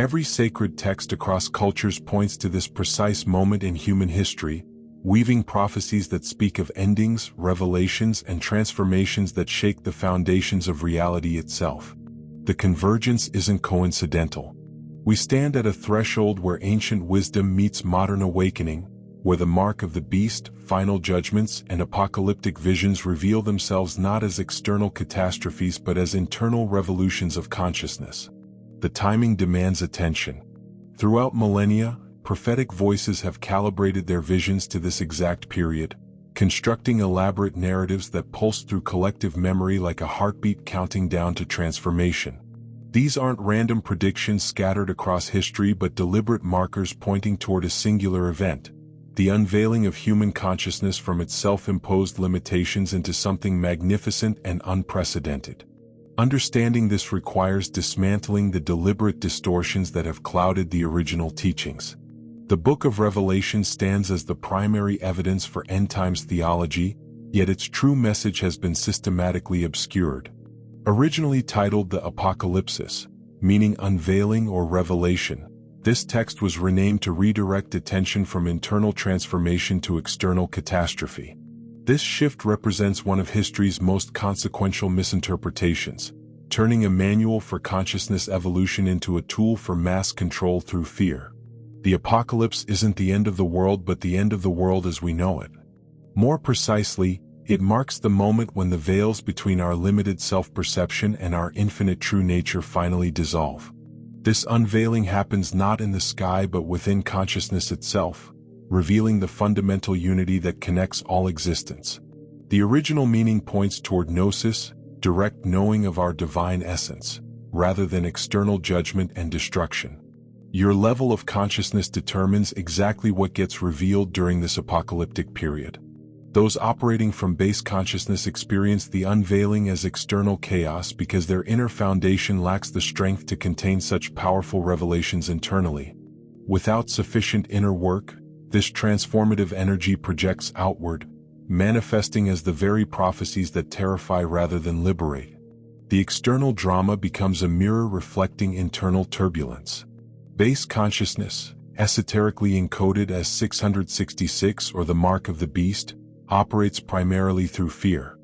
Every sacred text across cultures points to this precise moment in human history, weaving prophecies that speak of endings, revelations, and transformations that shake the foundations of reality itself. The convergence isn't coincidental. We stand at a threshold where ancient wisdom meets modern awakening, where the mark of the beast, final judgments, and apocalyptic visions reveal themselves not as external catastrophes but as internal revolutions of consciousness. The timing demands attention. Throughout millennia, prophetic voices have calibrated their visions to this exact period, constructing elaborate narratives that pulse through collective memory like a heartbeat counting down to transformation. These aren't random predictions scattered across history but deliberate markers pointing toward a singular event, the unveiling of human consciousness from its self-imposed limitations into something magnificent and unprecedented. Understanding this requires dismantling the deliberate distortions that have clouded the original teachings. The Book of Revelation stands as the primary evidence for end-times theology, yet its true message has been systematically obscured. Originally titled the Apocalypsis, meaning unveiling or revelation, this text was renamed to redirect attention from internal transformation to external catastrophe. This shift represents one of history's most consequential misinterpretations, turning a manual for consciousness evolution into a tool for mass control through fear. The apocalypse isn't the end of the world but the end of the world as we know it. More precisely, it marks the moment when the veils between our limited self-perception and our infinite true nature finally dissolve. This unveiling happens not in the sky but within consciousness itself, revealing the fundamental unity that connects all existence. The original meaning points toward gnosis, direct knowing of our divine essence, rather than external judgment and destruction. Your level of consciousness determines exactly what gets revealed during this apocalyptic period. Those operating from base consciousness experience the unveiling as external chaos because their inner foundation lacks the strength to contain such powerful revelations internally. Without sufficient inner work, this transformative energy projects outward, manifesting as the very prophecies that terrify rather than liberate. The external drama becomes a mirror reflecting internal turbulence. Base consciousness, esoterically encoded as 666 or the mark of the beast, operates primarily through fear.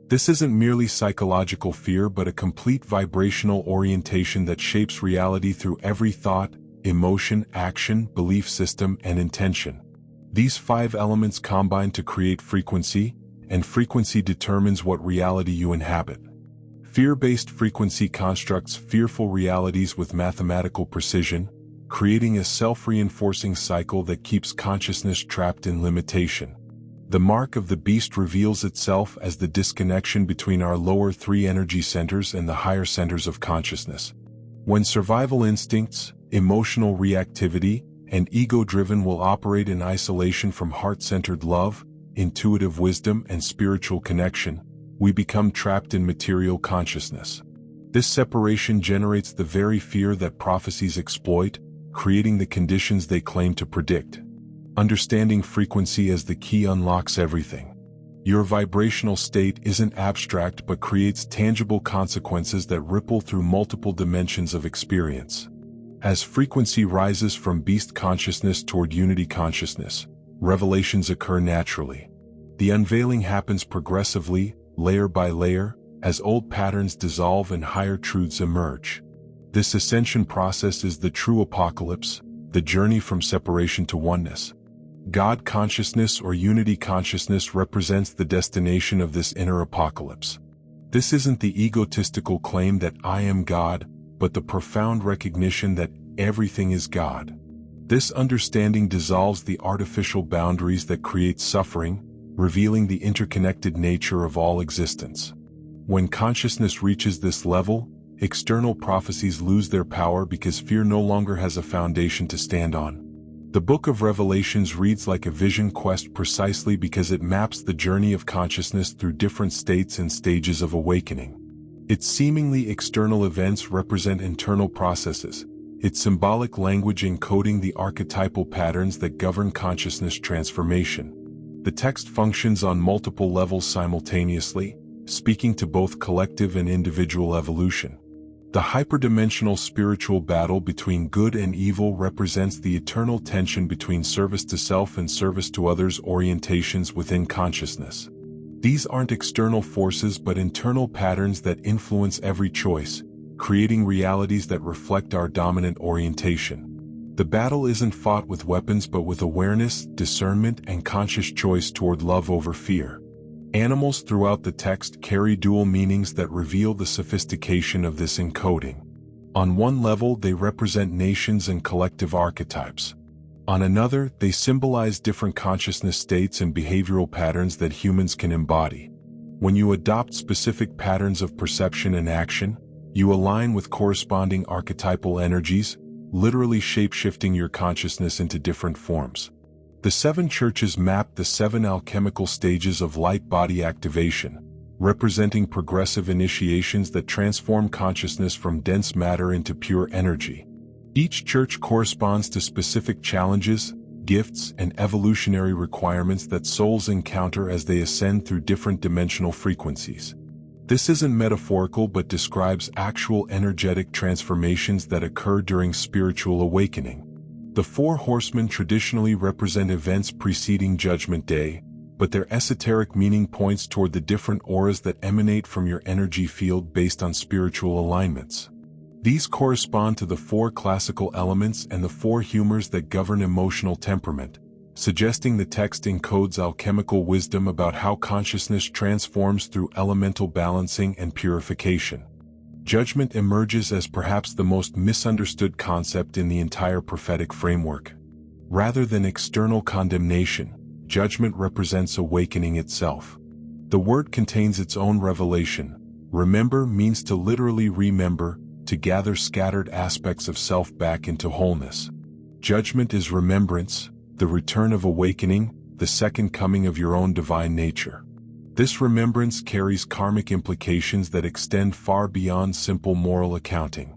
This isn't merely psychological fear but a complete vibrational orientation that shapes reality through every thought, emotion, action, belief system, and intention. These 5 elements combine to create frequency, and frequency determines what reality you inhabit. Fear-based frequency constructs fearful realities with mathematical precision, creating a self-reinforcing cycle that keeps consciousness trapped in limitation. The mark of the beast reveals itself as the disconnection between our lower 3 energy centers and the higher centers of consciousness. When survival instincts, emotional reactivity, and ego-driven will operate in isolation from heart-centered love, intuitive wisdom, and spiritual connection, we become trapped in material consciousness. This separation generates the very fear that prophecies exploit, creating the conditions they claim to predict. Understanding frequency as the key unlocks everything. Your vibrational state isn't abstract but creates tangible consequences that ripple through multiple dimensions of experience. As frequency rises from beast consciousness toward unity consciousness, revelations occur naturally. The unveiling happens progressively, layer by layer, as old patterns dissolve and higher truths emerge. This ascension process is the true apocalypse, the journey from separation to oneness. God consciousness or unity consciousness represents the destination of this inner apocalypse. This isn't the egotistical claim that I am God, but the profound recognition that everything is God. This understanding dissolves the artificial boundaries that create suffering, revealing the interconnected nature of all existence. When consciousness reaches this level, external prophecies lose their power because fear no longer has a foundation to stand on. The Book of Revelations reads like a vision quest precisely because it maps the journey of consciousness through different states and stages of awakening. Its seemingly external events represent internal processes, its symbolic language encoding the archetypal patterns that govern consciousness transformation. The text functions on multiple levels simultaneously, speaking to both collective and individual evolution. The hyperdimensional spiritual battle between good and evil represents the eternal tension between service to self and service to others orientations within consciousness. These aren't external forces but internal patterns that influence every choice, creating realities that reflect our dominant orientation. The battle isn't fought with weapons but with awareness, discernment, and conscious choice toward love over fear. Animals throughout the text carry dual meanings that reveal the sophistication of this encoding. On one level, they represent nations and collective archetypes. On another, they symbolize different consciousness states and behavioral patterns that humans can embody. When you adopt specific patterns of perception and action, you align with corresponding archetypal energies, literally shape-shifting your consciousness into different forms. The 7 churches map the 7 alchemical stages of light-body activation, representing progressive initiations that transform consciousness from dense matter into pure energy. Each church corresponds to specific challenges, gifts, and evolutionary requirements that souls encounter as they ascend through different dimensional frequencies. This isn't metaphorical but describes actual energetic transformations that occur during spiritual awakening. The 4 horsemen traditionally represent events preceding Judgment Day, but their esoteric meaning points toward the different auras that emanate from your energy field based on spiritual alignments. These correspond to the 4 classical elements and the 4 humors that govern emotional temperament, suggesting the text encodes alchemical wisdom about how consciousness transforms through elemental balancing and purification. Judgment emerges as perhaps the most misunderstood concept in the entire prophetic framework. Rather than external condemnation, judgment represents awakening itself. The word contains its own revelation. Remember means to literally remember, to gather scattered aspects of self back into wholeness. Judgment is remembrance, the return of awakening, the second coming of your own divine nature. This remembrance carries karmic implications that extend far beyond simple moral accounting.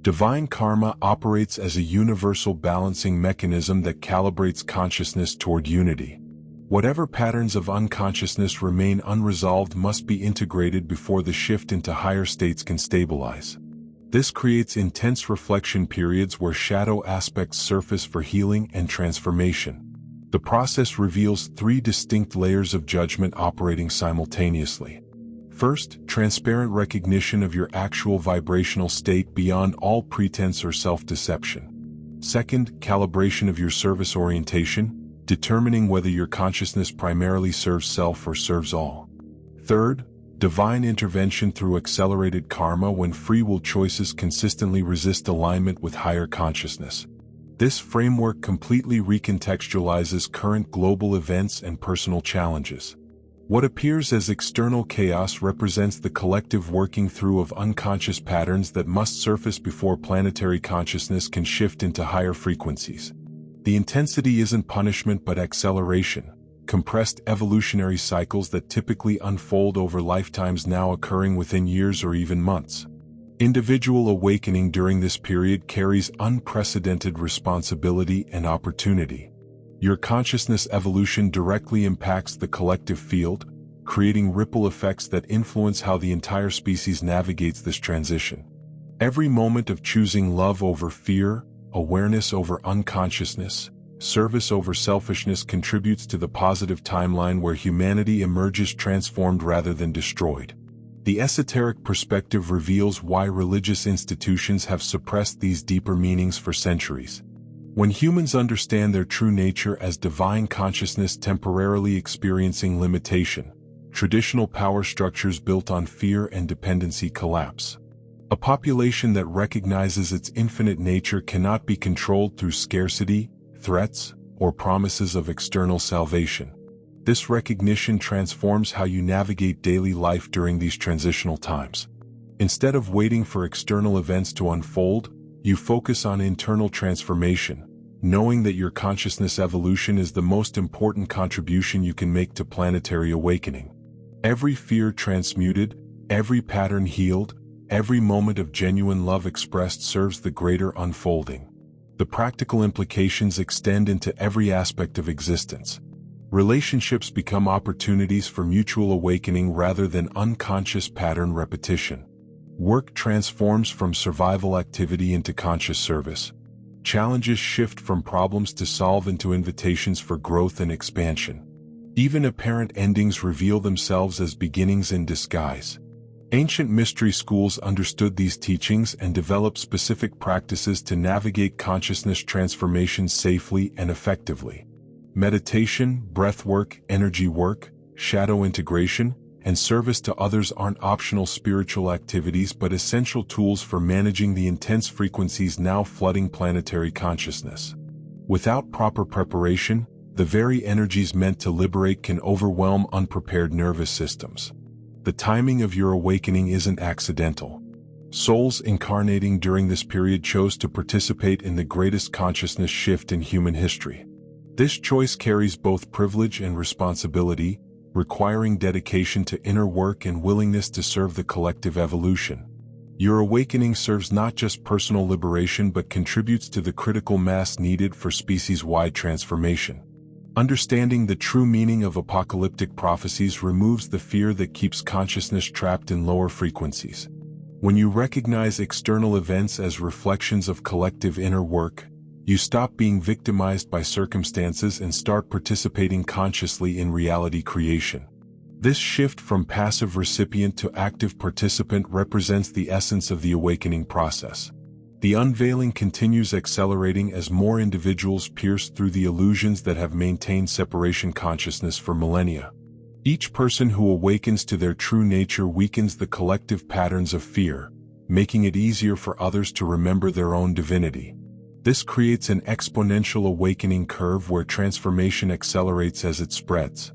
Divine karma operates as a universal balancing mechanism that calibrates consciousness toward unity. Whatever patterns of unconsciousness remain unresolved must be integrated before the shift into higher states can stabilize. This creates intense reflection periods where shadow aspects surface for healing and transformation. The process reveals 3 distinct layers of judgment operating simultaneously. First, transparent recognition of your actual vibrational state beyond all pretense or self-deception. Second, calibration of your service orientation, determining whether your consciousness primarily serves self or serves all. Third, divine intervention through accelerated karma when free will choices consistently resist alignment with higher consciousness. This framework completely recontextualizes current global events and personal challenges. What appears as external chaos represents the collective working through of unconscious patterns that must surface before planetary consciousness can shift into higher frequencies. The intensity isn't punishment but acceleration, compressed evolutionary cycles that typically unfold over lifetimes now occurring within years or even months. Individual awakening during this period carries unprecedented responsibility and opportunity. Your consciousness evolution directly impacts the collective field, creating ripple effects that influence how the entire species navigates this transition. Every moment of choosing love over fear, awareness over unconsciousness, service over selfishness contributes to the positive timeline where humanity emerges transformed rather than destroyed. The esoteric perspective reveals why religious institutions have suppressed these deeper meanings for centuries. When humans understand their true nature as divine consciousness temporarily experiencing limitation, traditional power structures built on fear and dependency collapse. A population that recognizes its infinite nature cannot be controlled through scarcity, threats, or promises of external salvation. This recognition transforms how you navigate daily life during these transitional times. Instead of waiting for external events to unfold, you focus on internal transformation, knowing that your consciousness evolution is the most important contribution you can make to planetary awakening. Every fear transmuted, every pattern healed, every moment of genuine love expressed serves the greater unfolding. The practical implications extend into every aspect of existence. Relationships become opportunities for mutual awakening rather than unconscious pattern repetition. Work transforms from survival activity into conscious service. Challenges shift from problems to solve into invitations for growth and expansion. Even apparent endings reveal themselves as beginnings in disguise. Ancient mystery schools understood these teachings and developed specific practices to navigate consciousness transformation safely and effectively. Meditation, breathwork, energy work, shadow integration, and service to others aren't optional spiritual activities but essential tools for managing the intense frequencies now flooding planetary consciousness. Without proper preparation, the very energies meant to liberate can overwhelm unprepared nervous systems. The timing of your awakening isn't accidental. Souls incarnating during this period chose to participate in the greatest consciousness shift in human history. This choice carries both privilege and responsibility, requiring dedication to inner work and willingness to serve the collective evolution. Your awakening serves not just personal liberation but contributes to the critical mass needed for species-wide transformation. Understanding the true meaning of apocalyptic prophecies removes the fear that keeps consciousness trapped in lower frequencies. When you recognize external events as reflections of collective inner work, you stop being victimized by circumstances and start participating consciously in reality creation. This shift from passive recipient to active participant represents the essence of the awakening process. The unveiling continues accelerating as more individuals pierce through the illusions that have maintained separation consciousness for millennia. Each person who awakens to their true nature weakens the collective patterns of fear, making it easier for others to remember their own divinity. This creates an exponential awakening curve where transformation accelerates as it spreads.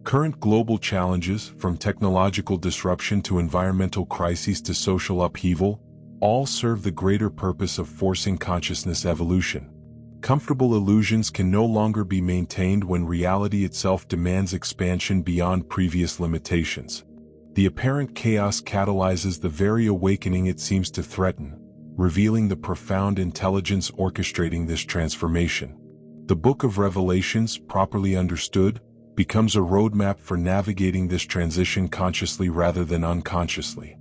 Current global challenges, from technological disruption to environmental crises to social upheaval, all serve the greater purpose of forcing consciousness evolution. Comfortable illusions can no longer be maintained when reality itself demands expansion beyond previous limitations. The apparent chaos catalyzes the very awakening it seems to threaten, revealing the profound intelligence orchestrating this transformation. The Book of Revelations, properly understood, becomes a roadmap for navigating this transition consciously rather than unconsciously.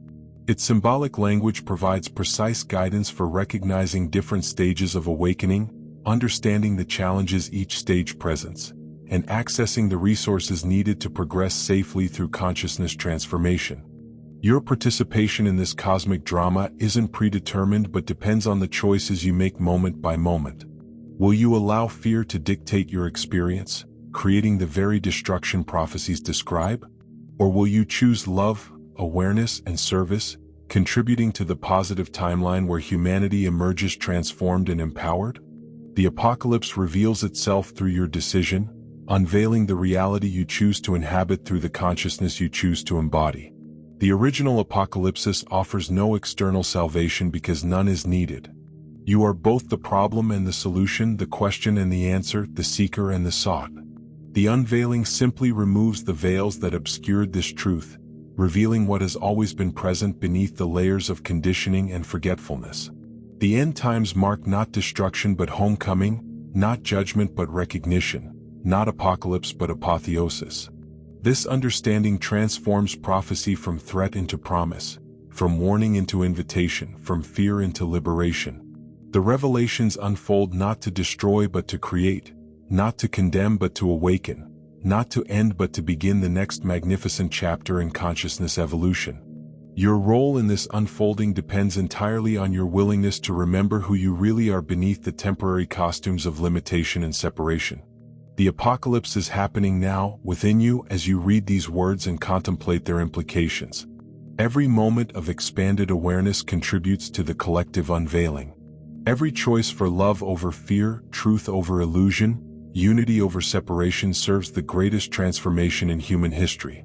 Its symbolic language provides precise guidance for recognizing different stages of awakening, understanding the challenges each stage presents, and accessing the resources needed to progress safely through consciousness transformation. Your participation in this cosmic drama isn't predetermined but depends on the choices you make moment by moment. Will you allow fear to dictate your experience, creating the very destruction prophecies describe? Or will you choose love, awareness, and service, contributing to the positive timeline where humanity emerges transformed and empowered? The apocalypse reveals itself through your decision, unveiling the reality you choose to inhabit through the consciousness you choose to embody. The original apocalypse offers no external salvation because none is needed. You are both the problem and the solution, the question and the answer, the seeker and the sought. The unveiling simply removes the veils that obscured this truth, revealing what has always been present beneath the layers of conditioning and forgetfulness. The end times mark not destruction but homecoming, not judgment but recognition, not apocalypse but apotheosis. This understanding transforms prophecy from threat into promise, from warning into invitation, from fear into liberation. The revelations unfold not to destroy but to create, not to condemn but to awaken, not to end but to begin the next magnificent chapter in consciousness evolution. Your role in this unfolding depends entirely on your willingness to remember who you really are beneath the temporary costumes of limitation and separation. The apocalypse is happening now, within you, as you read these words and contemplate their implications. Every moment of expanded awareness contributes to the collective unveiling. Every choice for love over fear, truth over illusion, unity over separation serves the greatest transformation in human history.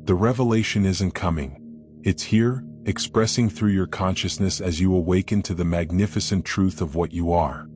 The revelation isn't coming. It's here, expressing through your consciousness as you awaken to the magnificent truth of what you are.